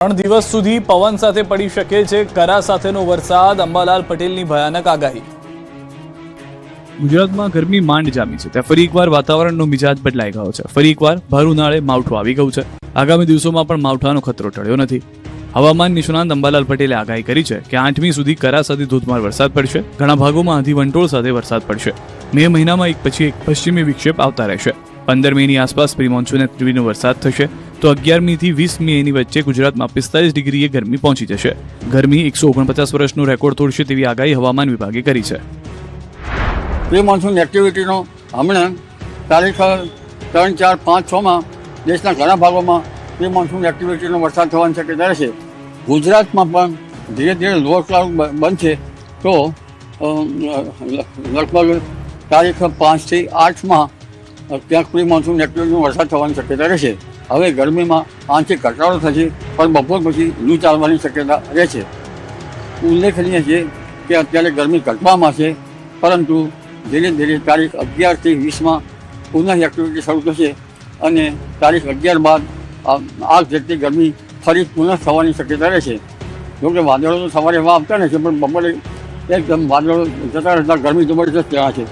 3 દિવસ સુધી પવન સાથે પડી શકે છે કરા સાથેનો વરસાદ, અંબાલાલ પટેલની ભયાનક આગાહી। ગુજરાતમાં ગરમી માંડ જામી છે ત્યાં ફરી એકવાર વાતાવરણનો મિજાજ બદલાઈ ગયો છે। ફરી એકવાર ભર ઉનાળે માવઠું આવી ગયું છે। આગામી દિવસોમાં પણ માવઠાનો ખતરો ટળ્યો નથી। હવામાન નિષ્ણાંત અંબાલાલ પટેલે આગાહી કરી છે કે 8મી સુધી કરા સાથે ધોધમાર વરસાદ પડશે। ઘણા ભાગોમાં આંધી વંટોળ સાથે વરસાદ પડશે। મે મહિનામાં એક પછી એક પશ્ચિમી વિક્ષેપ આવતા રહેશે। 15 મેની આસપાસ પ્રી મોન્સૂન એક્ટિવિટીનો વરસાદ થશે તો 11મી થી 20 મેની વચ્ચે ગુજરાતમાં 45 ડિગ્રીએ ગરમી પહોંચી જશે। ગરમી 149 વર્ષનો રેકોર્ડ તોડશે તેવી આગાહી હવામાન વિભાગે કરી છે। પ્રી મોન્સૂન એક્ટિવિટીનો હમણાં તારીખ 3, 4, 5, 6માં દેશના ઘણા ભાગોમાં પ્રી મોન્સૂન એક્ટિવિટીનો વરસાદ થવાની શક્યતા રહેશે। ગુજરાતમાં પણ ધીરે ધીરે લો ક્લાઉડ બનશે તો લગભગ તારીખ 5 થી 8માં ક્યાંક પ્રી મોન્સૂન એક્ટિવિટીનો વરસાદ થવાની શક્યતા રહેશે। હવે ગરમીમાં આંશિક ઘટાડો થશે પણ બપોર પછી લૂ ચાલવાની શક્યતા રહેશે। ઉલ્લેખનીય છે કે અત્યારે ગરમી ઘટવામાં છે પરંતુ ધીરે ધીરે તારીખ 11 થી 20માં પુનઃ એક્ટિવિટી શરૂ થશે અને તારીખ 11 બાદ આગ જેટલી ગરમી ફરી પુનઃ થવાની શક્યતા રહેશે। જોકે વાદળો તો સવારે એવા આવતા નથી પણ બપોરે એકદમ વાદળો જતા રહેતા ગરમી જબરજસ્ત રહ્યા છે।